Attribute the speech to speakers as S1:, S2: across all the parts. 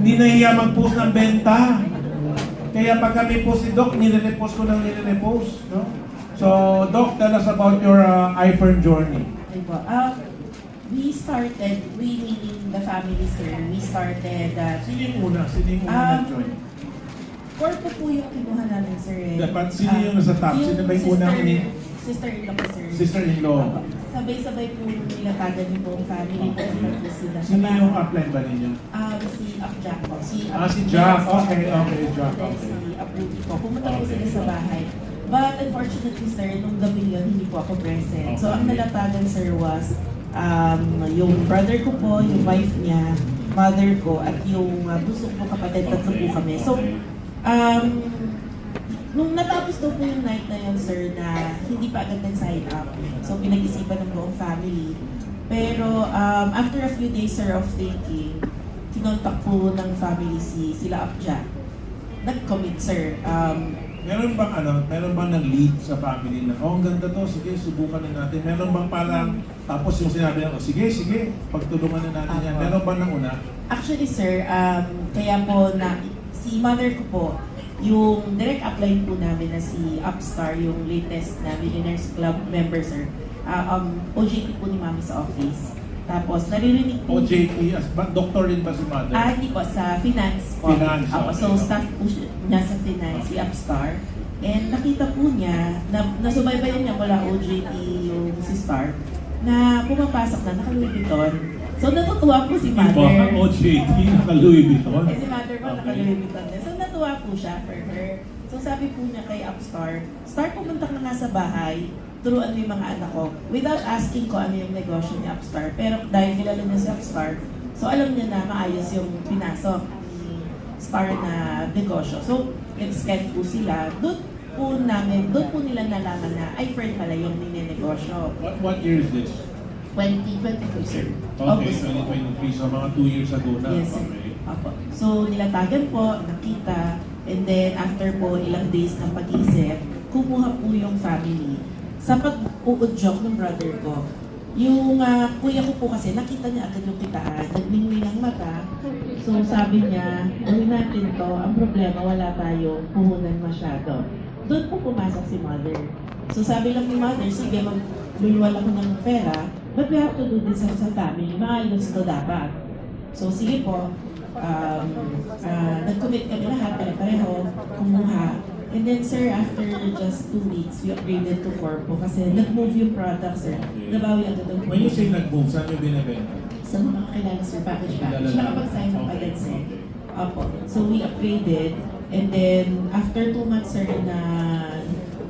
S1: Hindi nahiya mag-post ng benta. Kaya pag kami post si Doc, nire-repost ko lang nire-repost. No? So, Doc, tell us about your iFern journey.
S2: Diba? We started, we meaning the family, sir. We started
S1: Sino yung una? Sino yung una nag-join?
S2: Corpo po yung kinuha namin, sir.
S1: Dapat sino yung nasa top? Sino ba yung unang
S2: Sister-in-law po, sir.
S1: Sister-in-law?
S2: Sabay-sabay po nilatagan yung buong family po. Sila.
S1: Sino yung upline ba ninyo?
S2: Si Jack po. Si
S1: Jack. Okay, Jack. Okay.
S2: Si Rudy po. Pumunta po sila sa bahay. But unfortunately, sir, nung gabi yun, hindi po ako present. So, ang nalatagan, sir, was yung brother ko po, yung wife niya, mother ko, at yung bunso ko kapatid, tatlo po kami. So, nung natapos daw po yung night na yun, sir, na hindi pa agad nag-sign up. So, pinag-isipan ng buong family. Pero, after a few days, sir, of thinking, kinontak po ng family sila Upja. Nag-commit, sir.
S1: Meron bang nag-lead sa family na, ang ganda to, sige, subukan na natin. Meron bang parang, tapos yung sinabi lang, sige, pagtulungan na natin yan. Meron bang una?
S2: Actually, sir, kaya po si mother ko po, yung direct upline po namin na si Upstar, yung latest na Millionaires Club member, sir. OJT po ni mami sa office. Tapos, naririnig po...
S1: OJT, doctor rin ba si mother?
S2: Hindi po, sa finance po.
S1: Finance, okay.
S2: So, staff po niya sa finance, si Upstar. And nakita po niya, nasubaybayan niya mula OJT yung si Star, na pumapasok na, naka-Louis Vuitton. So, natutuwa po si mother.
S1: Iba, OJT, naka-Louis Vuitton.
S2: Si mother po, naka-Louis Vuitton. So, natuwa po siya for her. So, sabi po niya kay Upstar, Star, pumunta ka na nga sa bahay, turuan mo yung mga anak ko without asking ko ano yung negosyo ni Upstar. Pero dahil kilala niya si Upstar, so alam niya na maayos yung pinasok ni Star na negosyo. So, nag-scan po sila. Doon po nila nalaman na iFern pala yung ninenegosyo.
S1: What year is this?
S2: 2023, sir.
S1: Okay,
S2: August.
S1: 2023. So, mga 2 years ago na.
S2: Yes, sir.
S1: Okay.
S2: Apo. So, nilatagan po, nakita, and then after po ilang days ng pag-iisip, kumuha po yung family. Sa pag-uudyok ng brother ko, yung kuya ko po kasi nakita niya agad yung kitaan, nagmingwing ang mata. So sabi niya, gawin natin to, ang problema wala tayong puhunan masyado. Doon po pumasok si mother. So sabi lang ni mother, sige magluluwal ako ng pera, but we have to do this as a family, maayos to dapat. So sige po, nag-commit kami lahat, pare-pareho, kumuha. And then, sir, after just 2 weeks, we upgraded to Corpo kasi nag-move yung product, sir. Nabawi agad ang
S1: When you say nag-move, saan yung binibenta?
S2: sa mga kakilala, sir, package. Nakapag-sign up agad, sir. Opo. So, we upgraded. And then, after 2 months, sir, na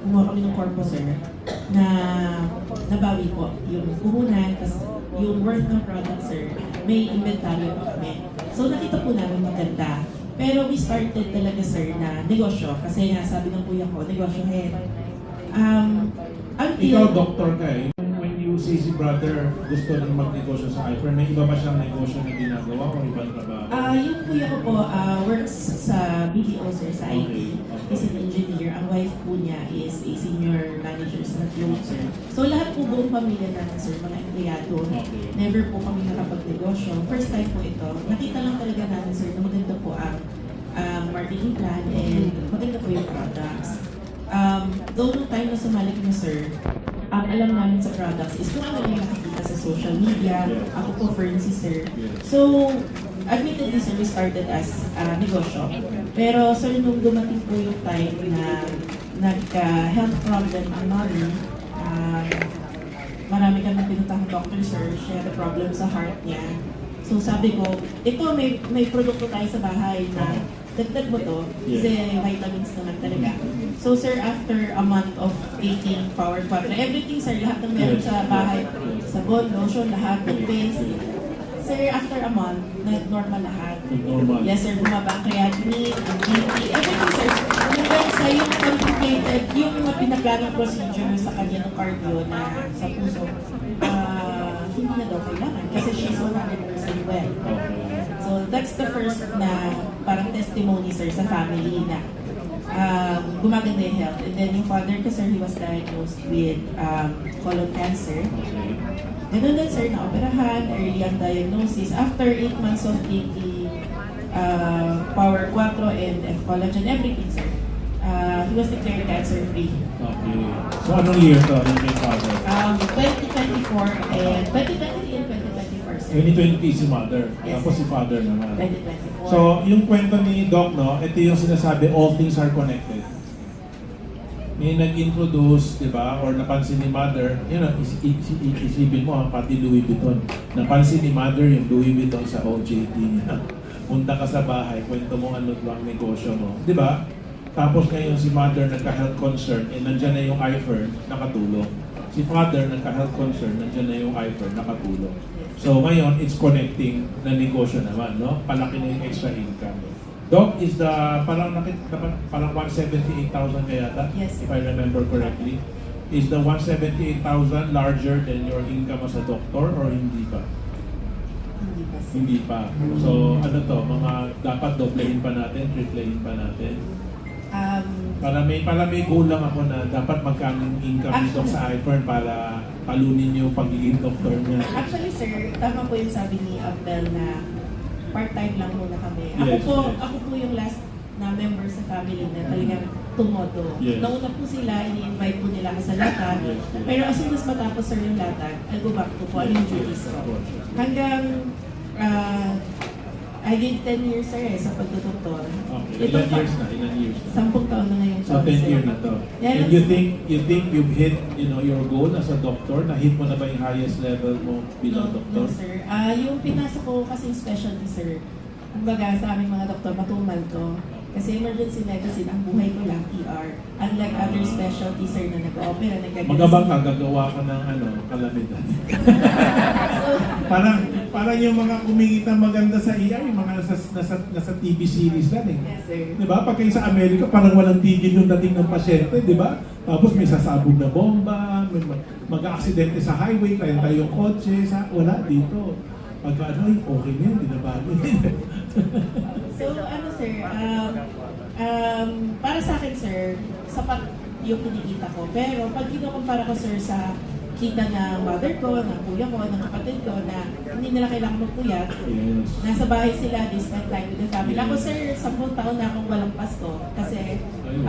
S2: kumuha kami ng Corpo, sir, na nabawi po yung puhunan, tapos yung worth ng product, sir, may inventory pa kami. So, nakita po namin maganda. Pero we started talaga, sir, na negosyo. Kasi nga, sabi ng kuya ko, negosyo head.
S1: Ikaw, doctor ka eh. When you say si brother gusto rin magnegosyo sa iFern, may iba ba siyang negosyo na ginagawa o ibang trabaho?
S2: Yung kuya ko po, works sa BDO, sir, sa IT.
S1: Okay.
S2: He's an engineer. Ang wife po niya is a senior manager sa Globe, sir. So lahat po buong pamilya natin, sir, mga empleyado.
S1: Okay.
S2: Never po kami nakapagnegosyo. First time po ito. Nakita lang talaga namin, sir, na maganda po ang marketing plan and maganda po yung products. Though nung time na sumali kami, sir, ang alam namin sa products is kung ano yung nakikita sa social media. Ako po, Fernsey, sir. So, admittedly, sir, we started as negosyo. Pero, sir, nung dumating po yung time na nagka-health problem ang mother, marami kami pinuntahang doctor, sir. She had a problem sa heart niya. So, sabi ko, ito, may produkto tayo sa bahay na dagdag mo to, kasi vitamins naman talaga. So, sir, after a month of taking Power Quattro, everything, sir, lahat ng meron sa bahay, sabon, lotion, lahat, toothpaste. Sir, after a month, normal lahat.
S1: Normal.
S2: Yes, sir, bumaba ang creatinine, ang BP, everything, sir. Hanggang sa yung complicated, yung mga pinaglanong procedure sa kanya ng cardio na sa puso, hindi na daw kailangan kasi she's 100% well. So, that's the first na parang testimony, sir, sa family na gumaganda yung health. And then yung father ko, sir, he was diagnosed with colon cancer. Ganun din, sir, na-operahan, early ang diagnosis. After 8 months of taking 4 and F collagen, everything, sir. He was declared cancer-free.
S1: Okay. So anong year to yung kay father?
S2: 2024 and 2023 and 2024, sir.
S1: 2020 si mother,
S2: Yes,
S1: tapos
S2: sir.
S1: si father naman.
S2: 2024.
S1: So, yung kwento ni Doc, no, ito yung sinasabi, all things are connected. May nag-introduce, di ba, or napansin ni Mother, yun know, isipin mo, pati Louis Vuitton. Napansin ni Mother yung Louis Vuitton sa OJT niya. Punta ka sa bahay, kwento mo ano ang negosyo mo. Di ba? Tapos ngayon si Mother nagka-health concern, nandyan na yung iFern, nakatulong. Si Father nagka-health concern, nandyan na yung iFern, nakatulong. So ngayon, it's connecting na negosyo naman, no? Palaki na yung extra income. Doc, is the parang 178,000 kaya yata?
S2: Yes,
S1: If I remember correctly. Is the 178,000 larger than your income as a doctor or hindi pa?
S2: Hindi pa, sir.
S1: Hindi pa. So ano to, mga dapat doblehin pa natin, triplehin pa natin. Para may goal lang ako na dapat magkano yung income ni Doc sa iFern para palunin yung pagiging doktor niya.
S2: Actually, sir, tama po yung sabi ni Abel na part-time lang muna kami.
S1: Yes, yes.
S2: Ako po yung last na member sa family na talagang tumodo.
S1: Yes.
S2: Nauna po sila, ini-invite po nila ako sa latag.
S1: Yes, yes.
S2: Pero as soon as matapos, sir, yung latag, I'll go back to po ano yung duties ko. Hanggang, I gave 10 years, sir, sa pagdodoktor.
S1: Okay, ilan years na?
S2: 10 taon na ngayon.
S1: So 10 years na to.
S2: Yeah,
S1: And you think you've hit, your goal as a doctor? Na-hit mo na ba yung highest level mo bilang doktor?
S2: No, sir. Yung pinasok ko kasi specialty, sir. Kumbaga sa aming mga doktor, matumal ko. Kasi emergency medicine, ang buhay ko lang, ER. Unlike other specialty, sir, na nag-opera,
S1: Magabang ka, gagawa ka ng kalamidad.
S2: So,
S1: Parang yung mga kumingita maganda sa ER, yung mga nasa TV series lang eh.
S2: yes, sir.
S1: Di ba? Pag kayo sa Amerika, parang walang tigil yung dating ng pasyente, di ba? Tapos may sasabog na bomba, may mag-aksidente sa highway, renta yung kotse, wala dito. Pag okay na yun, dinabago yun.
S2: So, sir, para sa akin, sir, sapat yung kinikita ko. Pero pag kinukumpara ko, sir, sa kita ng mother ko, ng kuya ko, ng kapatid ko, na hindi nila kailangan magpuyat.
S1: Yes.
S2: Nasa bahay sila, they spend time with the family.
S1: Yes.
S2: Ako, sir, 10 taon na akong walang Pasko. Kasi, 10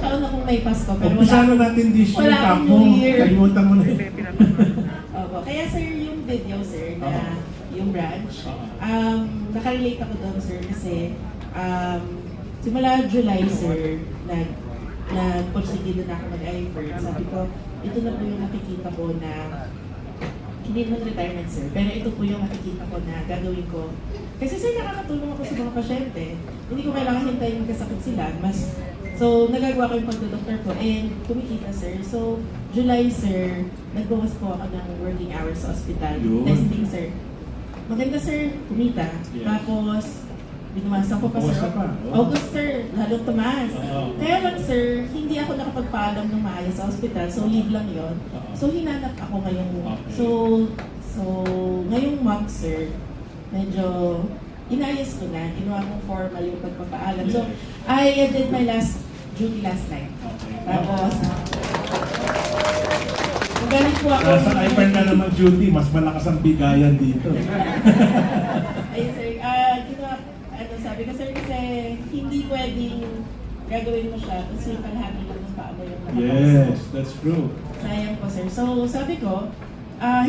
S2: taon na akong may Pasko. Pero
S1: Umpisa na natin this year,
S2: wala akong
S1: Tapo.
S2: New Year.
S1: Kalimutan mo na yun.
S2: Opo. Kaya, sir, yung video, sir, na yung branch, nakarelate ako doon, sir, kasi simula July, sir, nag-porsigido na ako mag-iFern. Sabi ko, ito na po yung nakikita ko na hindi naman retirement, sir, pero ito po yung nakikita ko na gagawin ko. Kasi, sir, nakakatulong ako sa mga pasyente. Hindi ko kailangan hintayin magkasakit sila. So, nagagawa ko yung pagdodoktor ko and kumikita, sir. So, July, sir, nagbawas po ako ng working hours sa hospital.
S1: Yun.
S2: Testing, sir. Maganda, sir, kumita.
S1: Yes.
S2: Tapos, binuwasan ko pa, sir.
S1: Buwasan pa, oh.
S2: August, sir, lalong tumaas. Kaya lang, sir, hindi ako nakapagpaalam ng maayos sa hospital. So, leave lang yon. So, hinanap ako ngayong...
S1: Okay.
S2: So, ngayong month, sir, medyo inayos ko na. Ginawa kong formal yung pagpapaalam. So, I did my last duty last night.
S1: Okay.
S2: Tapos, magaling po ako.
S1: Nasa iPad ka naman duty, mas malakas ang bigayan dito.
S2: Ayun, sir. Sabi ko, sir, kasi hindi pwedeng gagawin mo siya kasi yung kalahati lang ng paa mo yung nakapasok.
S1: Yes, that's true.
S2: Sayang po, sir. So, sabi ko,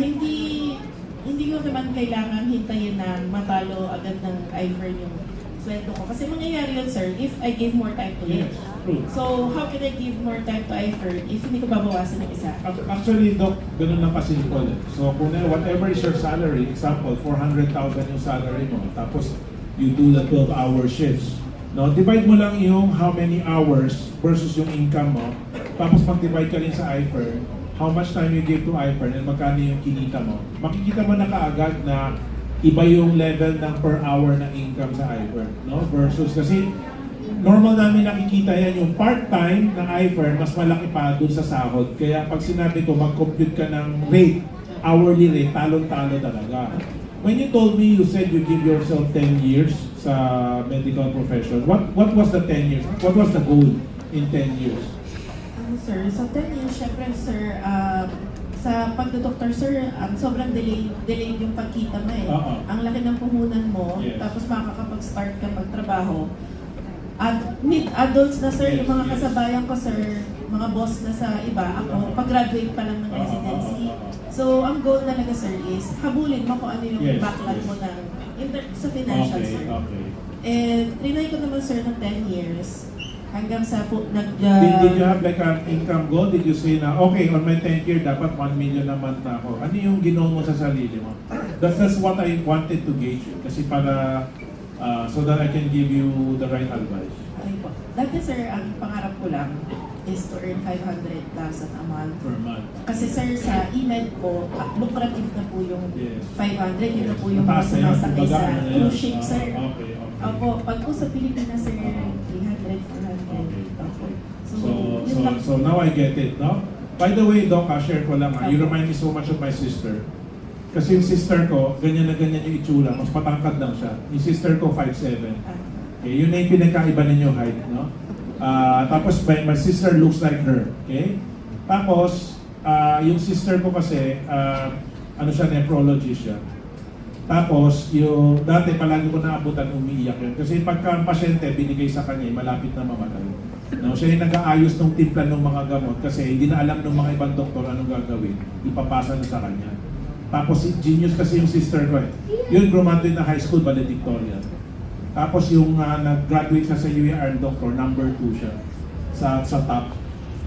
S2: hindi ko naman kailangan hintayin na matalo agad ng iFern yung sweldo ko. Kasi mangyayari yun, sir, if I give more time to it.
S1: Yes, true.
S2: So, how can I give more time to iFern if hindi ko babawasan ng isa?
S1: Actually, Doc, ganun lang kasimple. So, kung whatever is your salary, example, 400,000 yung salary mo, tapos you do the 12-hour shifts. No, divide mo lang yung how many hours versus yung income mo. Tapos mag-divide ka rin sa iFern, how much time you give to iFern and magkano yung kinita mo. Makikita mo na kaagad na iba yung level ng per hour na income sa iFern, no? Versus kasi normal namin nakikita yan yung part-time ng iFern mas malaki pa dun sa sahod. Kaya pag sinabi ko mag-compute ka ng rate, hourly rate, talong-talo talaga. When you told me, you said you give yourself 10 years sa medical profession. What was the 10 years? What was the goal in 10 years?
S2: Sir, so 10 years, syempre, sir, sa pagdodoktor, sir, sobrang delayed yung pagkita mo eh.
S1: Oo.
S2: Ang laki ng puhunan mo,
S1: Yes.
S2: tapos makakapag-start ka magtrabaho. At mid-adults na, sir,
S1: Yes,
S2: yung mga
S1: yes.
S2: kasabayan ko, sir, mga boss na sa iba, ako, pag-graduate pa lang ng
S1: Oo,
S2: residency.
S1: oo, oo.
S2: So, ang goal talaga, sir, is habulin mo kung ano yung
S1: Yes,
S2: backlog
S1: yes.
S2: mo sa financial,
S1: Okay,
S2: sir.
S1: okay.
S2: And trinay ko naman, sir, ng 10 years. Hanggang sa
S1: Did you have like an income goal? Did you say na, okay, on my 10th year, dapat 1 million a month na ako? Ano yung ginawa mo sa sarili mo? That's what I wanted to gauge. Kasi para, so that I can give you the right advice.
S2: Okay po. Dati, sir, ang pangarap ko lang is to earn 500,000 a month.
S1: Per month.
S2: Kasi, sir, sa email ko, lucrative na po yung
S1: Yes.
S2: 500. Yun na po yung
S1: Mataas na yun.
S2: sumasakay
S1: Kumbaga,
S2: sa
S1: ano na yun?
S2: cruise ship, sir.
S1: Okay, okay.
S2: Opo, pag po sa Pilipinas, sir, 300, 400.
S1: Okay,
S2: Opo.
S1: okay.
S2: So, yun
S1: So,
S2: lang.
S1: so now I get it, no? By the way, Doc, share ko lang, you remind me so much of my sister. Kasi yung sister ko, ganyan na ganyan yung itsura, mas patangkad lang siya. Yung sister ko, 5'7". Okay, yun na yung pinagkaiba ninyo height, no? Tapos my sister looks like her, okay? Tapos, yung sister ko kasi, ano siya, nephrologist siya. Tapos, yung dati palagi ko naabutan, umiiyak yun. Kasi pagka ang pasyente binigay sa kanya, malapit na mamatay. No, siya yung nag-aayos ng timpla ng mga gamot kasi hindi na alam ng mga ibang doktor anong gagawin. Ipapasa na sa kanya. Tapos, genius kasi yung sister ko eh. Yun, graduate na high school, valedictorian. Tapos yung nag-graduate siya sa UAR doctor, number 2 siya sa top.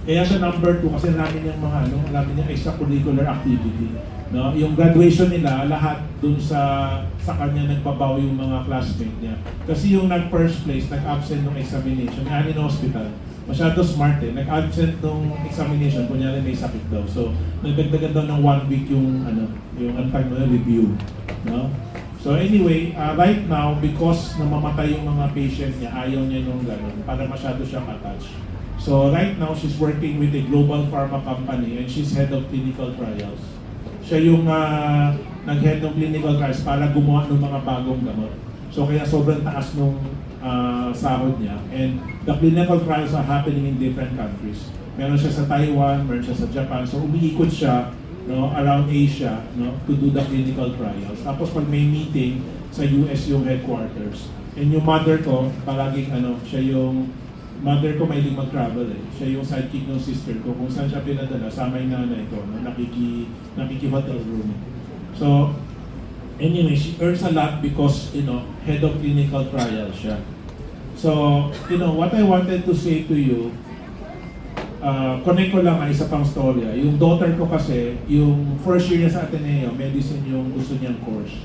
S1: Kaya siya number 2 kasi namin yung mga namin yung extracurricular activity. No, yung graduation nila lahat dun sa kanya nagbabaw yung mga classmate niya. Kasi yung nag-first place, nag-absent ng examination, yan in hospital. Masyado smart eh. Nag-absent ng examination, kunyari may sakit daw. So, nagdagdagan daw ng 1 week yung yung review. No? So anyway, right now, because namamatay yung mga patient niya, ayaw niya nung gano'n, para masyado siyang attached. So right now, she's working with a global pharma company and she's head of clinical trials. Siya yung nag-head ng clinical trials para gumawa ng mga bagong gamot. So kaya sobrang taas nung sahod niya. And the clinical trials are happening in different countries. Meron siya sa Taiwan, meron siya sa Japan. So umiikot siya around Asia to do the clinical trials. Tapos pag may meeting sa US yung headquarters. And yung mother ko, palaging siya yung mother ko may mag-travel eh. Siya yung sidekick ng sister ko. Kung saan siya pinadala, sama yung nanay ko, nakiki-hotel room. So, anyway, she earns a lot because, head of clinical trials siya. So, what I wanted to say to you, connect ko lang isa pang storya. Yung daughter ko kasi, yung first year niya sa Ateneo, medicine yung gusto niyang course.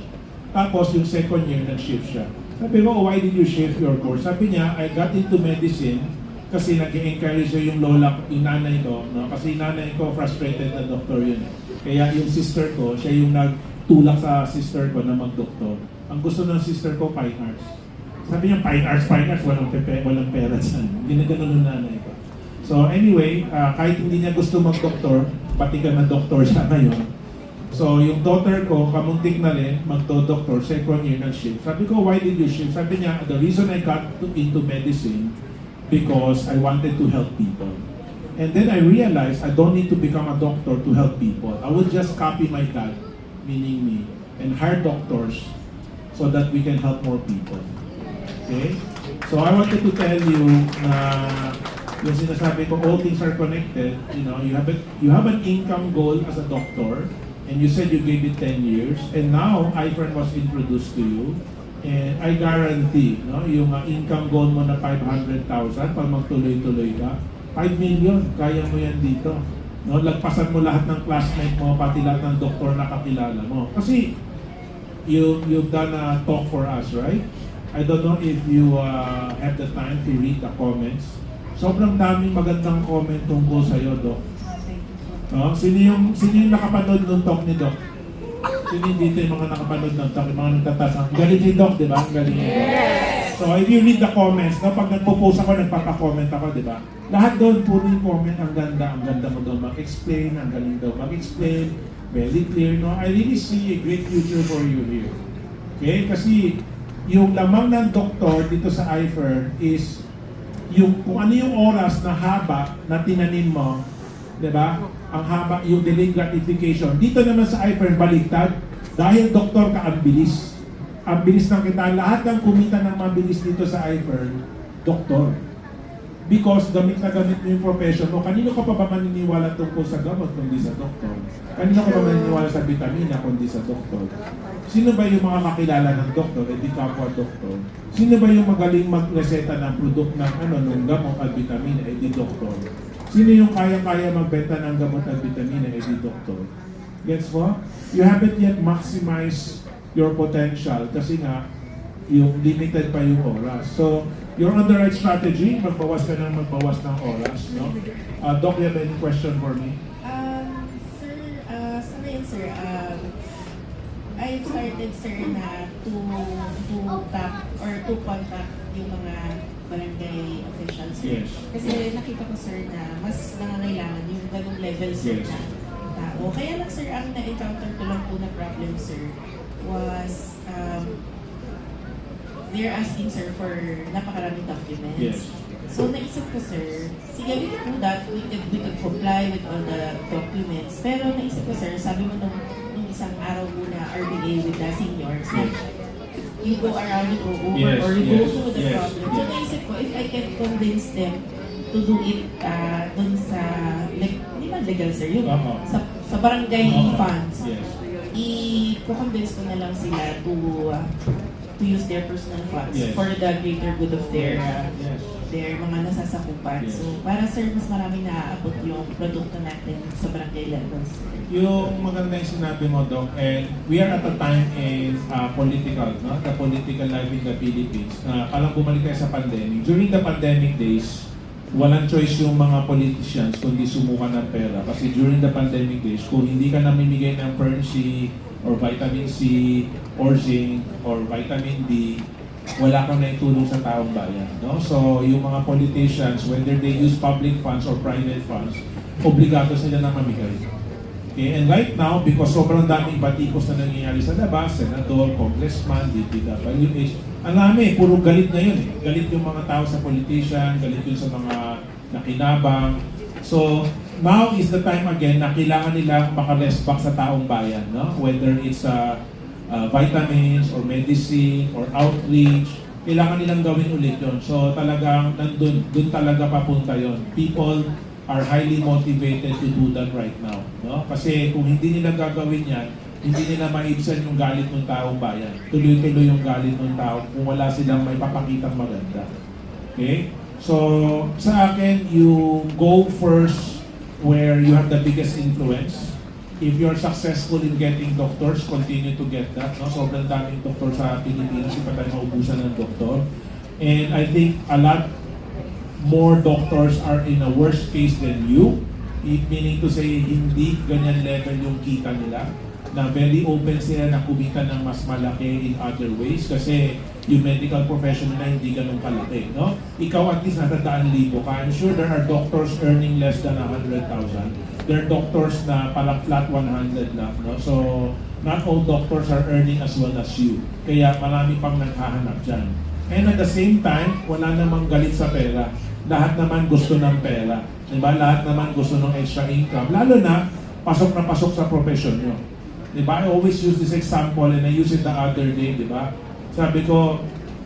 S1: Tapos yung second year, nag-shift siya. Sabi ko, why did you shift your course? Sabi niya, I got into medicine kasi nag-encourage siya yung lola, yung nanay ko. No? Kasi yung nanay ko, frustrated na doktor yun. Kaya yung sister ko, siya yung nagtulak sa sister ko na mag-doktor. Ang gusto ng sister ko, fine arts. Sabi niya, fine arts, walang pera dyan. Hindi na ganun ng nanay ko. So anyway, kahit hindi niya gusto mag-doktor, pati ka na doktor siya ngayon. So yung daughter ko, kamuntik na rin, magdo-doktor, second year nag-shift. Sabi ko, why did you shift? Sabi niya, the reason I got into medicine because I wanted to help people. And then I realized I don't need to become a doctor to help people. I will just copy my dad, meaning me, and hire doctors so that we can help more people. Okay? So I wanted to tell you na yung sinasabi ko, all things are connected. You have an income goal as a doctor, and you said you gave it 10 years, and now iFern was introduced to you, and I guarantee, yung income goal mo na 500,000, pag magtuloy-tuloy ka, 5 million, kaya mo yan dito. Lagpasan mo lahat ng classmate mo, pati lahat ng doktor na kakilala mo. Kasi, you've done a talk for us, right? I don't know if you have the time to read the comments. Sobrang daming magandang comment tungkol sa'yo, Doc. Sino yung nakapanood ng talk ni Doc? Sino yung dito yung mga nakapanood ng talk, yung mga nagtatas? Ang galing ni Doc, di ba? Ang galing ni Doc. So if you read the comments, pag nagpo-post ako, nagpapa-comment ako, di ba? Lahat doon, puro yung comment, ang ganda mo doon mag-explain, ang galing daw mag-explain, very clear, I really see a great future for you here. Okay? Kasi yung lamang ng doktor dito sa iFern is yung kung ano yung oras na haba na tinanim mo, di ba? ang haba, yung delayed gratification. Dito naman sa iFern, baliktad. Dahil doktor ka, ang bilis. Ang bilis ng kita. Lahat ng kumita ng mabilis dito sa iFern, doktor. Because gamit na gamit mo yung profession mo, kanino ka pa ba maniniwala tungkol sa gamot kundi sa doktor? Kanino ka pa maniniwala sa vitamina kundi sa doktor? Sino ba yung mga kakilala ng doktor, di kapwa doktor? Sino ba yung magaling magreseta ng product ng ng gamot at vitamina, di doktor? Sino yung kaya-kaya magbenta ng gamot at vitamina, di doktor? Gets mo? You haven't yet maximized your potential kasi nga, yung limited pa yung oras. So, you're on the right strategy. Magbawas ka ng magbawas ng oras. No? Doc, you have any question for me?
S2: Sir, sa ngayon, sir, I've started, sir, na to tap or to contact yung mga barangay officials. Sir.
S1: Yes.
S2: Kasi nakita ko, sir, na mas nangangailangan yung ganung level, sir,
S1: Yes.
S2: na tao. Kaya lang, sir, ang na-encounter ko lang po na problem, sir, was they're asking, sir, for napakaraming documents.
S1: Yes.
S2: So, naisip ko, sir, sige, we could do that. We could comply with all the documents. Pero naisip ko, sir, sabi mo nung isang araw muna RBA with the seniors, na you go around, you go over,
S1: Yes,
S2: or you go
S1: yes,
S2: through the
S1: yes,
S2: problem. So,
S1: yes.
S2: naisip ko, if I can convince them to do it dun sa, like, hindi man legal, sir, yung sa barangay funds,
S1: Yes.
S2: i-convince ko na lang sila to use their personal funds
S1: Yes.
S2: for the greater good of their
S1: Yes.
S2: their mga nasasakupan.
S1: Yes.
S2: So, para, sir, mas marami naaabot yung produkto natin sa barangay levels.
S1: Yung maganda yung sinabi mo, Doc, and we are at a time in political, no? The political life in the Philippines, na parang bumalik tayo sa pandemic. During the pandemic days, walang choice yung mga politicians kundi sumukan ng pera. Kasi during the pandemic days, kung hindi ka namimigay ng Fern C, or vitamin C, or zinc, or vitamin D, wala kang naitulong sa taong bayan. No? So, yung mga politicians, whether they use public funds or private funds, obligado sila na mamigay. Okay? And right now, because sobrang daming batikos na nangyayari sa labas, senador, congressman, DPWH, ang dami, puro galit na yun. Galit yung mga tao sa politician, galit yun sa mga nakinabang. So, now is the time again na kailangan nilang makalesbak sa taong bayan, no? Whether it's vitamins or medicine or outreach, kailangan nilang gawin ulit yun. So talagang dun talaga papunta yun. People are highly motivated to do that right now, no? Kasi kung hindi nila gagawin yan, hindi nila maibsan yung galit ng taong bayan. Tuloy-tuloy yung galit ng tao kung wala silang may papakitang maganda. Okay? So, sa akin, you go first where you have the biggest influence. If you're successful in getting doctors, continue to get that. No? Sobrang daming doktor sa Pilipinas, hindi pa tayo maubusan ng doktor. And I think a lot more doctors are in a worse case than you. Meaning to say, hindi ganyan level yung kita nila. Na very open sila na kumita ng mas malaki in other ways kasi yung medical profession na hindi ganun kalaki, no? Ikaw at least nasa 100,000 ka. I'm sure there are doctors earning less than 100,000. There are doctors na parang flat 100 lang, no? So, not all doctors are earning as well as you. Kaya marami pang naghahanap dyan. And at the same time, wala namang galit sa pera. Lahat naman gusto ng pera. Diba? Lahat naman gusto ng extra income. Lalo na, pasok sa profession nyo. Diba? I always use this example and I used it the other day, diba? Sabi ko,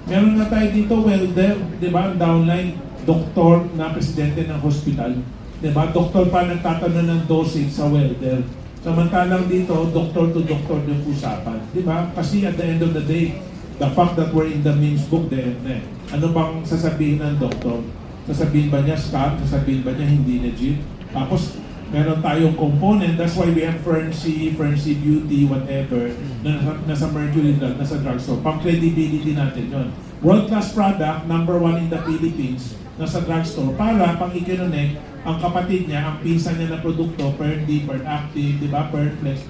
S1: meron na tayo dito welder, diba? Downline, doktor na presidente ng hospital. Diba? Doktor pa nagtatanong ng dosage sa welder. Samantalang dito, doktor to doktor yung usapan. Diba? Kasi at the end of the day, the fact that we're in the memes book, the end na. Ano bang sasabihin ng doktor? Sasabihin ba niya scam? Sasabihin ba niya hindi legit? Tapos, meron tayong component, that's why we have Fern C Beauty, whatever, na nasa mercury drug, nasa drugstore. Pang credibility natin yun. World-class product, number 1 in the Philippines, nasa drugstore, para pang i-connect, ang kapatid niya, ang pinsan niya na produkto, Fern D, Fern Active, di ba, Fern Flex,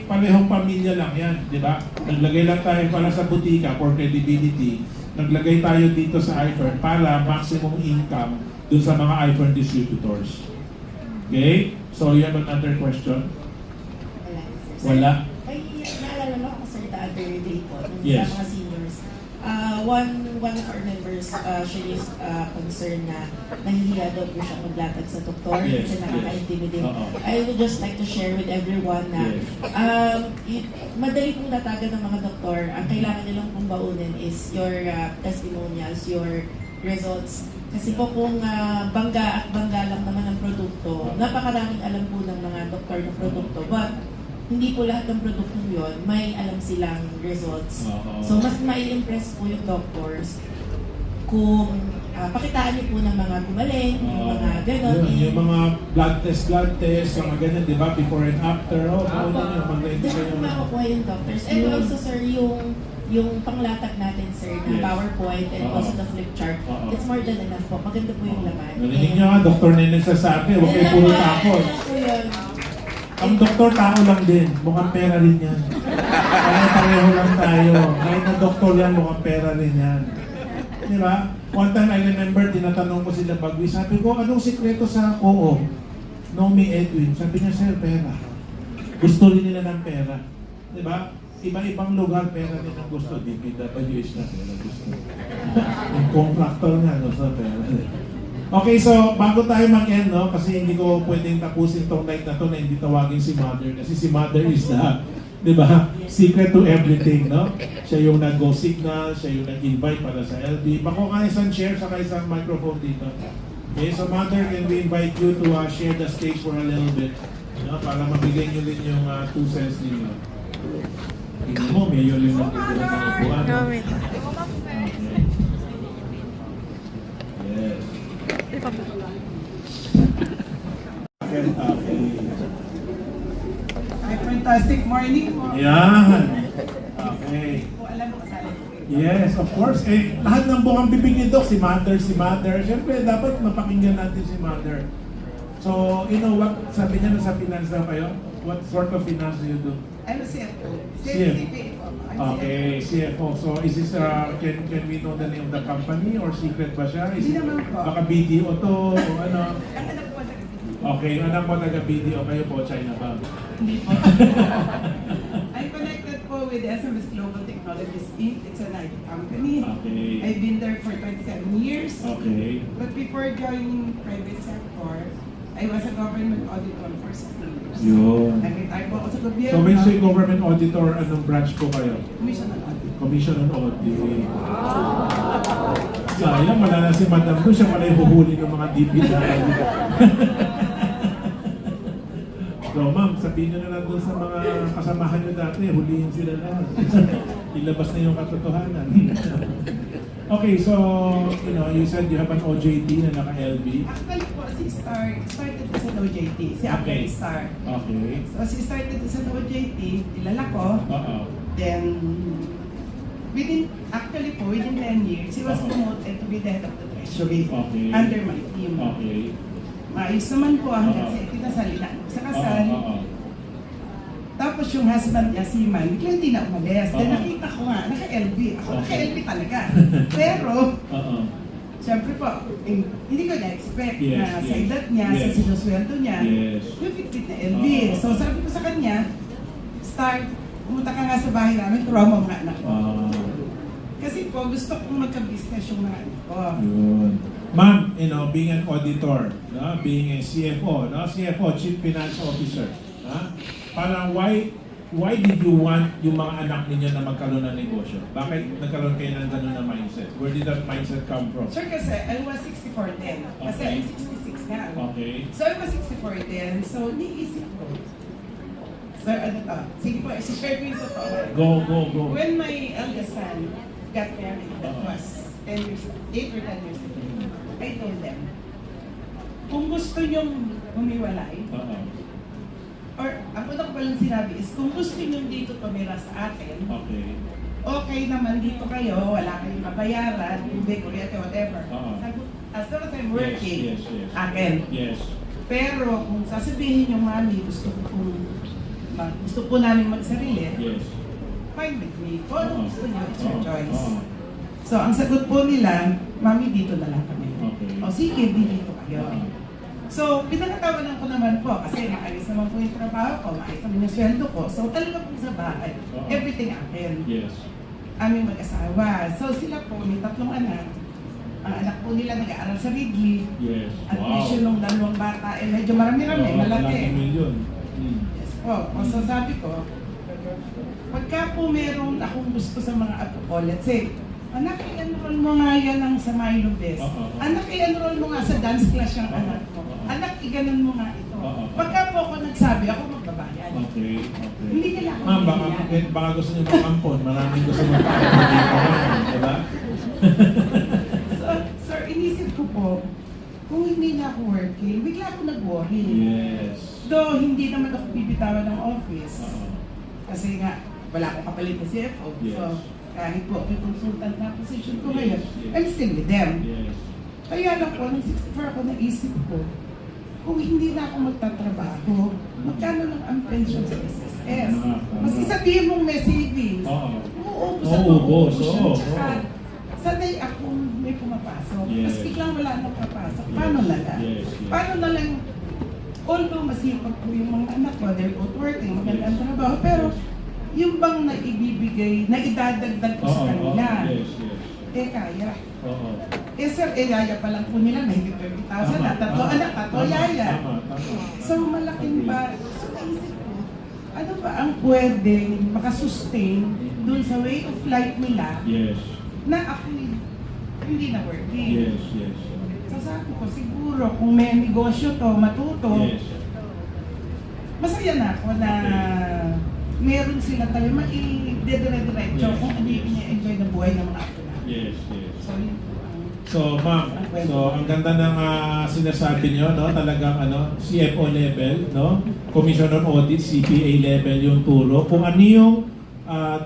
S1: parehong pamilya lang yan, di ba? Naglagay lang tayo para sa butika for credibility, naglagay tayo dito sa iFern para maximum income dun sa mga iFern distributors. Okay? So, you have another question?
S2: Wala, sir.
S1: Wala?
S2: Ay, naalala mo ako, sir, the other day po, nung
S1: Yes.
S2: sa mga seniors. one of our members, siya is concerned na nahihiya daw po siya maglatag sa doktor
S1: Yes,
S2: kasi nakaka-intimidate.
S1: Oo.
S2: I would just like to share with everyone na
S1: Yes.
S2: madali pong latagan ng mga doktor. Ang kailangan nilang pong baunin is your testimonials, your results. Kasi po kung bangga at bangga lang naman ang produkto, napakaraming alam po ng mga doktor ng produkto. But hindi po lahat ng produktong yon may alam silang results.
S1: Oo.
S2: So mas mai-impress po yung doctors kung pakitaan niyo po ng mga gumaling, yung mga ganon.
S1: Yung mga blood test, mga ganyan, di ba? Before and after. Paano nyo, mag-ready
S2: Doon
S1: kayo.
S2: po makukuha yung doctors. And also sir, yung panglatag natin sir na
S1: Yes.
S2: PowerPoint and
S1: Oo.
S2: also the flip chart,
S1: Oo.
S2: it's more than enough po. Maganda po yung laman.
S1: Narinig nyo nga, doktor na yung nagsasabi. Huwag kayo puro takot. Ang doktor, tao lang din. Mukhang pera rin yan. Pareho lang tayo. Kahit na doktor yan, mukhang pera rin yan. Di ba? One time I remember, tinatanong ko sila Bagwi. Sabi ko, anong sikreto sa oo? Nomi Edwin. Sabi niya, sir, pera. Gusto rin nila ng pera. Di ba? Iba-ibang lugar, pera din ang gusto. DPWH na pera gusto. Yung contractor nga, gusto pera. Okay, so bago tayo mag-end, no? Kasi hindi ko pwedeng tapusin tong night na to na hindi tawagin si Mother. Kasi si Mother is the, di ba, secret to everything, no? Siya yung nag-go signal, siya yung nag-invite para sa LB. Bako ka isang chair, saka isang microphone dito. Okay, so Mother, can we invite you to share the stage for a little bit? No? Para mabigay nyo rin yung 2 cents ninyo. Tingnan mo, mayor yung nagkukulang ng upuan. No? Okay. Yes. Okay.
S3: Ay, fantastic morning po.
S1: Yan. Okay.
S3: Po, alam mo kasali po.
S1: Yes, of course. Eh, lahat ng bukang bibig ni Doc, si Mother. Siyempre, dapat mapakinggan natin si Mother. So, you know what, sabi niya na sa finance daw kayo? What sort of finance do you do?
S3: Ano CFO?
S1: CFO.
S3: CFO po. I'm
S1: Okay, CFO. So, is this, can we know the name of the company or secret ba siya? Is
S3: Hindi
S1: it,
S3: naman po.
S1: baka BDO to o ano?
S3: Ang anak po na
S1: Okay, yung anak mo taga BDO, kayo po, China ba?
S3: Hindi po. I'm connected po with SMS Global Technologies Inc. It's an IT company.
S1: Okay.
S3: I've been there for 27 years.
S1: Okay.
S3: But before joining private sector, I was a government auditor for 16 years.
S1: Yun.
S3: Nag-retire po ako sa gobyerno.
S1: So, when you say government auditor, anong branch po kayo?
S3: Commission on Audit.
S1: Commission on Audit. Sayang, wala na si Madam doon. Siya pala yung huhuli ng mga DPI. So, ma'am, sabihin nyo na lang doon sa mga kasamahan nyo dati, hulihin sila lahat. Ilabas na yung katotohanan. Okay, so, you said you have an OJT na naka-LB.
S3: Actually po, si Star started as an OJT. Si Apple
S1: Okay.
S3: Star.
S1: Okay.
S3: So, si started as an OJT, nilala ko.
S1: Oo.
S3: Then, within 10 years, he was promoted to be the head of the treasury
S1: Okay.
S3: under my team.
S1: Okay.
S3: Maayos naman po hanggang
S1: Oo.
S3: sa itinasali na sa kasal.
S1: Oo.
S3: Tapos yung husband niya, si Man, biglang hindi na umalis. Then
S1: Oo.
S3: nakita ko nga, naka-LV. Ako,
S1: Okay.
S3: naka-LV talaga. Pero,
S1: Oo.
S3: siyempre po, hindi ko na-expect
S1: Yes,
S3: na sa
S1: yes.
S3: edad niya,
S1: Yes.
S3: sa sinusweldo niya,
S1: Yes.
S3: yung fit na LV.
S1: Oo.
S3: So sabi ko sa kanya, start, pumunta ka nga sa bahay namin, turuan mo ang mga anak ko. Kasi po, gusto kong magka-business yung mga anak ko.
S1: Yun. Ma'am, being an auditor, no? Being a CFO, no? CFO, Chief Finance Officer, no? Parang why did you want yung mga anak ninyo na magkaroon ng negosyo? Bakit nagkaroon kayo ng ganun na mindset? Where did that mindset come from?
S3: Sir, kasi I was 64 then. Kasi
S1: Okay.
S3: I'm 66 na.
S1: Okay.
S3: So I was 64 then. So niisip ko, sir, ano to? Sige po, share ko yung totoo.
S1: Go.
S3: When my eldest son got married, that
S1: Uh-huh.
S3: was 8 or 10 years ago, I told them, kung gusto nyong humiwalay,
S1: Oo.
S3: or ang una ko palang sinabi is, kung gusto nyong dito tumira sa akin,
S1: Okay.
S3: okay naman dito kayo, wala kayong kabayaran, hindi, kuryente, whatever.
S1: Oo.
S3: As long as I'm working,
S1: Yes.
S3: akin.
S1: Yes.
S3: Pero kung sasabihin yung mami, gusto po namin magsarili,
S1: Yes.
S3: fine with me. Kung ano gusto niyo, it's your
S1: Oo.
S3: choice.
S1: Oo.
S3: So, ang sagot po nila, mami, dito na lang kami.
S1: Okay.
S3: O sige, dito kayo.
S1: Oo.
S3: So, pinakatawanan ko naman po, kasi maayos naman po yung trabaho ko, maayos naman yung sweldo ko. So, talaga po sa bahay,
S1: Oo.
S3: everything akin.
S1: Yes.
S3: aming mag-asawa. So sila po, may 3 anak. Ang anak po nila nag-aaral sa Ridley.
S1: Yes.
S3: At
S1: Wow.
S3: tuition ng 2 bata, medyo marami-rami,
S1: Oo,
S3: malaki.
S1: million.
S3: Yes po. So sabi ko, pagka po meron akong gusto sa mga apo ko, let's say, anak, i-enroll mo nga yan ang sa Milo Best.
S1: Oo.
S3: Anak, i-enroll mo nga sa dance class yung
S1: Oo.
S3: anak mo.
S1: Oo.
S3: Anak, iganon mo nga ito.
S1: Oo.
S3: Pagka po ako nagsabi, ako magbabayad.
S1: Okay.
S3: Hindi nila ako
S1: Ma'am,
S3: bibigyan.
S1: baka gusto niyo makampon. Maraming gusto magpapakita. Diba?
S3: So, sir, inisip ko po, kung hindi na ako working, bigla ako nag-worry.
S1: Yes.
S3: Though, hindi naman ako bibitawan ng office.
S1: Oo.
S3: Kasi nga, wala akong kapalit na CFO.
S1: Yes.
S3: So, kahit po ako yung consultant na position ko
S1: Yes,
S3: ngayon,
S1: yes.
S3: I'm still with them.
S1: Yes.
S3: Kaya lang po, nung 64 ako, naisip ko, kung hindi na ako magtatrabaho, magkano lang ang pension sa SSS? Mas isabihin mong may savings,
S1: Oo.
S3: uuubos
S1: Oo,
S3: ako,
S1: ubos,
S3: uuubos yun.
S1: oo,
S3: Tsaka,
S1: oo.
S3: sanay akong may pumapasok.
S1: Yes.
S3: Mas biglang wala nang papasok.
S1: Yes.
S3: Paano na lang?
S1: Yes, yes.
S3: Paano na lang, although masipag po yung mga anak ko, they're both working, magandang
S1: Yes.
S3: trabaho, pero yung bang naibibigay, na idadagdag ko sa kanila,
S1: Yes, yes.
S3: kaya.
S1: Oo.
S3: Sir, yaya pa lang po nila, mahigit 30,000 na, 3 anak, 3 yaya.
S1: Tama.
S3: So, malaking ba, so naisip ko, ano ba ang pwedeng makasustain dun sa way of life nila
S1: Yes.
S3: na ako hindi na working.
S1: Yes, yes.
S3: So sabi ko, siguro kung may negosyo to, matuto,
S1: Yes.
S3: masaya na ako na meron sila tayo maidedire-diretso
S1: Yes.
S3: kung ano yung enjoy na buhay ng mga apo na.
S1: Yes, yes.
S3: So yun po ang
S1: So, ma'am, ang ganda ng sinasabi niyo, no? Talagang CFO level, no? Commission on Audit, CPA level yung turo. Kung ano yung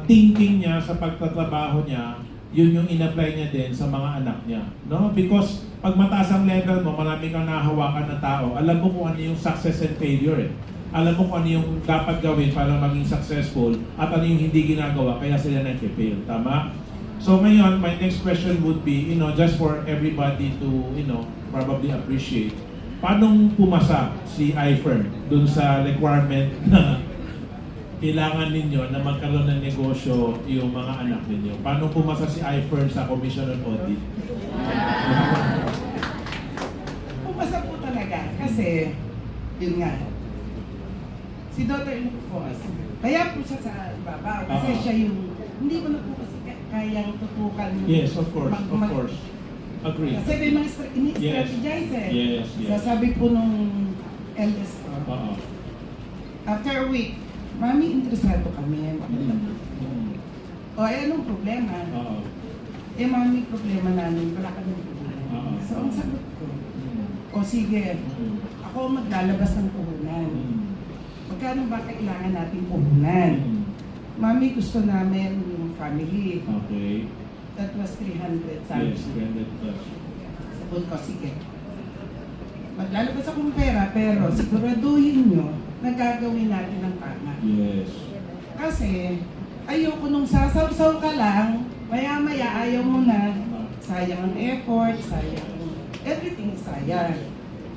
S1: thinking niya sa pagtatrabaho niya, yun yung in-apply niya din sa mga anak niya, no? Because pag mataas ang level mo, marami kang nahahawakan na tao, alam mo kung ano yung success and failure eh. Alam mo kung ano yung dapat gawin para maging successful at ano yung hindi ginagawa, kaya sila nag-fail. Tama? So ngayon, my next question would be, just for everybody to, probably appreciate, paano pumasa si iFirm dun sa requirement na kailangan ninyo na magkaroon ng negosyo yung mga anak ninyo? Paano pumasa si iFirm sa Commission on Audit?
S3: pumasa po talaga kasi yun nga. Si Dr. Ilocos, kaya po siya sa ibabaw kasi siya yung hindi ko na po kasi kayang tutukan yung
S1: Yes, of course, of course. Agree.
S3: Kasi may mga ini-strategize eh.
S1: Yes, yes.
S3: Sabi po nung eldest ko,
S1: Oo.
S3: after a week, mami, interesado kami. O, anong problema?
S1: Oo.
S3: Mami, problema namin, wala kami problema.
S1: Oo.
S3: So, ang sagot ko, o sige, ako maglalabas ng puhunan. Magkano ba kailangan natin puhunan? Mami, gusto namin yung family.
S1: Okay.
S3: That was 300 sabi
S1: Yes,
S3: niya.
S1: 300 plus.
S3: Sabi ko, sige. Maglalabas akong pera, pero siguraduhin nyo na gagawin natin ang tama.
S1: Yes.
S3: Kasi, ayoko nung sasaw-saw ka lang, maya-maya ayaw mo na, sayang ang effort, sayang everything is sayang.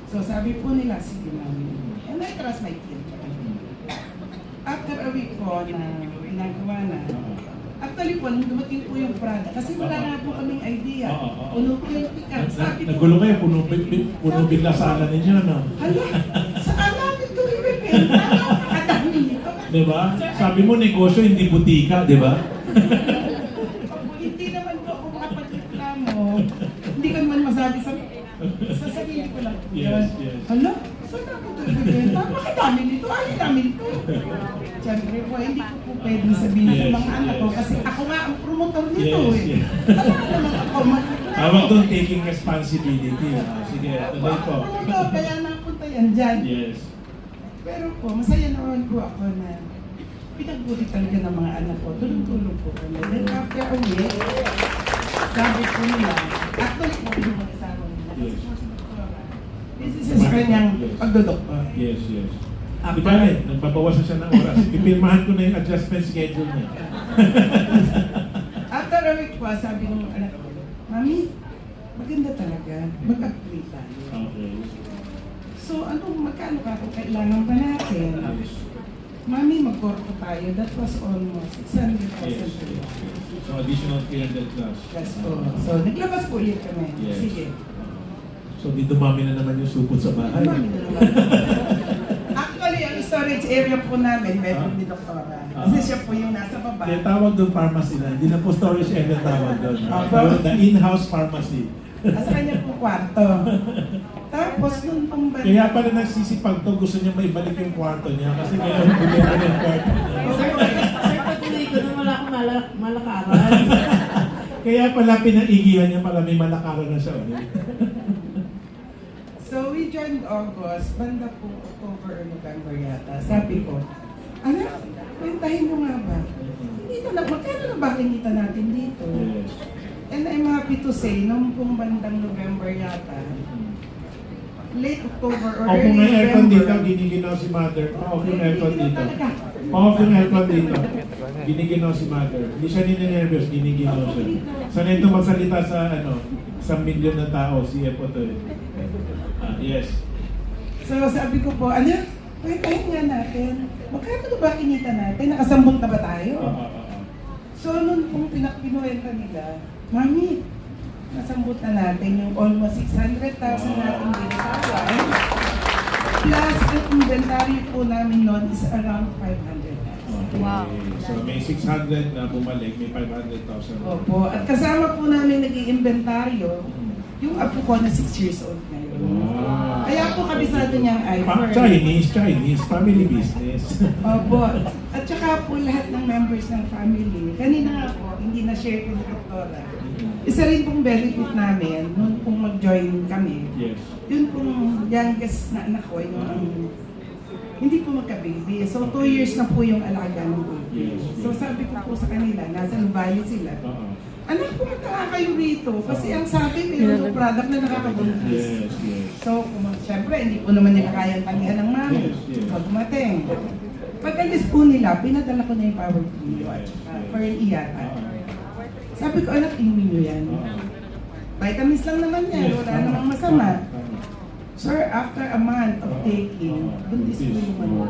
S3: So sabi po nila, sige mami. And I trust my kid. After a week po na ginagawa na, actually po, nung dumating po yung product, kasi wala na po kaming idea. Puno po yung pick-up. Sabi ko,
S1: Nagulo kayo, puno bigla sala ninyo, no?
S3: hala, saan namin ito ibibenta? Nakakadami nito.
S1: Diba? Sabi mo, negosyo, hindi butika, diba?
S3: Hindi naman po ako makapagreklamo. Hindi ko naman masabi sa sarili ko lang.
S1: Yes, yes.
S3: Hala, saan namin ito ibibenta? Makadami nito, ayaw namin ito. Siyempre po, hindi ko po pwedeng sabihin sa
S1: Yes,
S3: mga anak ko
S1: yes.
S3: kasi ako nga ang promotor nito
S1: Yes,
S3: eh.
S1: yes.
S3: Wala naman ako magreklamo.
S1: Tawag doon, taking responsibility. Sige, tuloy po.
S3: Promotor, kaya napunta yan dyan.
S1: Yes.
S3: Pero po, masaya naman po ako na pinagbuti talaga ng mga anak ko. Tulong-tulong po kami. Then after a week, sabi ko nila, actually po yung mag-asawa nila.
S1: Yes.
S3: This is sa kanyang pagdodoktor.
S1: Yes, yes. Di ba nagbabawasan siya ng oras. Pipirmahan ko na yung adjustment schedule niya.
S3: After a week po, sabi ng anak ko, Mami, maganda talaga. Mag-upgrade tayo.
S1: Okay.
S3: So, magkano ka kung kailangan pa natin?
S1: Yes.
S3: Mami, mag-corpo tayo. That was almost 600,000.
S1: Yes, yes, yes. So additional 300 plus.
S3: Yes po. So, naglabas po ulit kami.
S1: Yes.
S3: Sige.
S1: So di dumami na naman yung supot sa bahay.
S3: Mami na naman. Actually, ang storage area po namin, meron ni Doktora. Kasi siya po yung nasa baba.
S1: Kaya tawag doon pharmacy na. Hindi na po storage area tawag doon.
S3: Opo.
S1: Tawag na in-house pharmacy.
S3: Sa kanya po kwarto. Tapos, nung pong
S1: Kaya pala nagsisipag to, gusto niya maibalik yung kwarto niya kasi ngayon bumili yung kwarto niya.
S2: Sir, patuloy ko na wala akong malakaran.
S1: Kaya pala pinaigihan niya para may malakaran na siya ulit.
S3: So, we joined August, banda po October or November yata. Sabi ko, anak, kwentahin mo nga ba? Dito na, magkano na ba kinita natin dito?
S1: Yes.
S3: And I'm happy to say, nung pong bandang November yata, late October or
S1: O kung
S3: early
S1: may aircon dito,
S3: November,
S1: giniginaw si mother. Off yung aircon
S3: hindi na
S1: dito.
S3: talaga.
S1: Off yung aircon dito. Giniginaw si mother. Hindi siya ninenervyos, giniginaw siya. Sanay ito magsalita sa sa milyon na tao, si Epo to eh. Yes.
S3: So sabi ko po, anak, kwentahin nga natin. Magkano na ba kinita natin? Nakasambot na ba tayo? So nung pong pinuwenta nila, Mami, nasambot na natin yung almost 600,000 natin binitawan. Plus, ang inventory po namin noon is around 500,000.
S4: Wow.
S1: So may 600 na bumalik, may 500,000.
S3: Opo, at kasama po namin nag-iimbentaryo yung apo ko na 6 years old ngayon.
S1: Wow.
S3: Kaya po kabisado niyang iPhone.
S1: Chinese, family business.
S3: Opo. At saka po lahat ng members ng family. Kanina nga po, hindi na-share ko ni Doktora. Isa rin pong benefit namin nung pong mag-join kami.
S1: Yes.
S3: Yun pong youngest na anak ko, yung hindi po magka-baby. So 2 years na po yung alaga ng baby.
S1: Yes.
S3: So sabi ko po sa kanila, nasa Nubali sila. Anak, pumunta nga kayo rito. Kasi ang sabi, mayroon yung product na nakakabuntis.
S1: Yes, yes.
S3: So, siyempre, hindi po naman nila kayang tanggihan ng mami.
S1: Yes, yes.
S3: So, dumating. Pag-alis po nila, pinadala ko na yung power video at saka for iyata. Sabi ko, anak, inumin nyo yan. Vitamins lang naman yan, wala namang masama. Sir, after a month of taking, buntis po yung manila.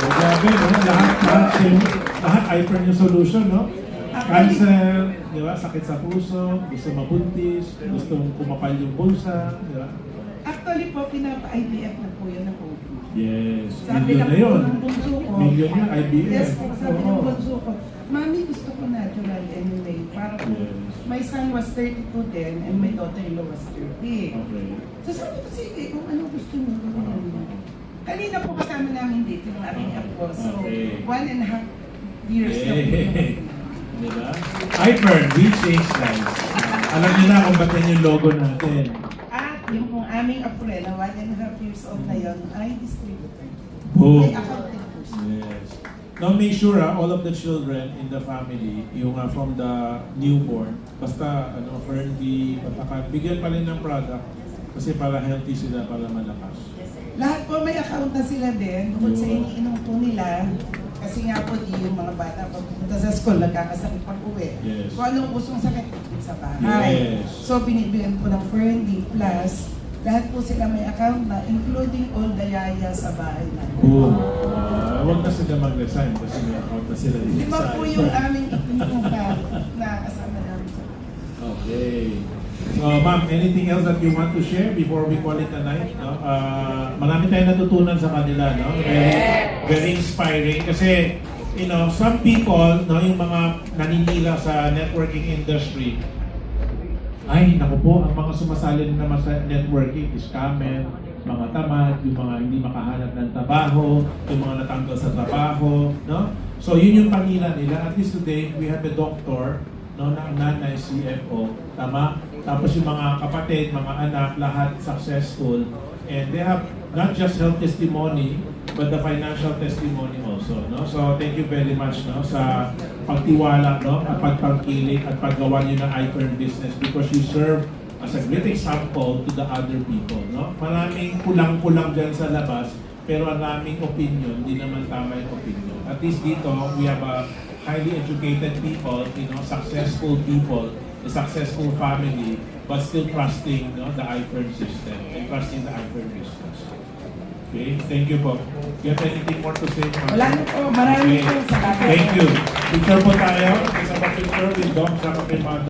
S1: Grabe, no? Lahat iPhone yung solution, no? Cancer, di ba? Sakit sa puso, gusto mabuntis, gusto kumapal yung bulsa, di ba?
S3: Actually po, pinapa-IVF na po yun ng COVID.
S1: Yes,
S3: Sabi
S1: million
S3: lang
S1: na
S3: po
S1: yun.
S3: ng bunso ko.
S1: Million yun, IBF.
S3: Yes po, sabi ng
S1: Oo.
S3: bunso ko, Mami, gusto ko natural anyway. Para po,
S1: Yes.
S3: my son was 32 then and my daughter-in-law was 30.
S1: Okay.
S3: So sabi ko, sige, kung ano gusto niyo, gawin mo. Kanina po kasama namin dito yung aking apo. So,
S1: Okay.
S3: 1.5 years na po
S1: Eh,
S3: yung
S1: di ba? iPhone, we change lives. Alam niyo na kung ba't yan yung logo natin.
S3: At yung pong aming apo na 1.5 years old na yun ay distributor.
S1: Boom.
S3: May accounting po siya.
S1: Yes. Now make sure all of the children in the family, yung from the newborn, basta Fernby, Patakan, bigyan pa rin ng product kasi para healthy sila, para malakas.
S3: Lahat po may account na sila din, bukod sa iniinom po nila. Kasi nga po, di yung mga bata pag pupunta sa school, nagkakasakit pag uwi.
S1: Yes.
S3: Kung anong gustong sakit, din sa bahay.
S1: Yes.
S3: So, binibigyan po ng Ferndy Plus. Lahat po sila may account na, including all the yaya sa bahay na.
S1: Boom. Huwag na sila mag-resign kasi may account na sila. dito
S3: Lima
S1: sa
S3: po
S1: iPhone.
S3: yung aming itinungka na kasama namin sa
S1: Okay. So, ma'am, anything else that you want to share before we call it a night? No? Marami tayong natutunan sa kanila, no? Very inspiring kasi, some people, no, yung mga naninila sa networking industry, ay, naku po, ang mga sumasali naman sa networking is scammer, mga tamad, yung mga hindi makahanap ng trabaho, yung mga natanggal sa trabaho, no? So, yun yung panila nila. At least today, we have a doctor, no, na ang nanay, CFO, tama? Tapos yung mga kapatid, mga anak, lahat successful. And they have not just health testimony, but the financial testimony also, no? So, thank you very much, no, sa pagtiwala, no, at pagpangkilik at paggawa niyo ng iFirm business because you serve as a great example to the other people, no? Maraming kulang-kulang dyan sa labas, pero ang aming opinion, hindi naman tama yung opinion. At least dito, we have a highly educated people, successful people, a successful family, but still trusting, the iFirm system and trusting the iFirm business. Okay, thank you po. You have anything more to say? ma'am?
S3: Wala na po. Maraming po salamat.
S1: Thank you. Picture po tayo. Kasama picture with Doc sa mga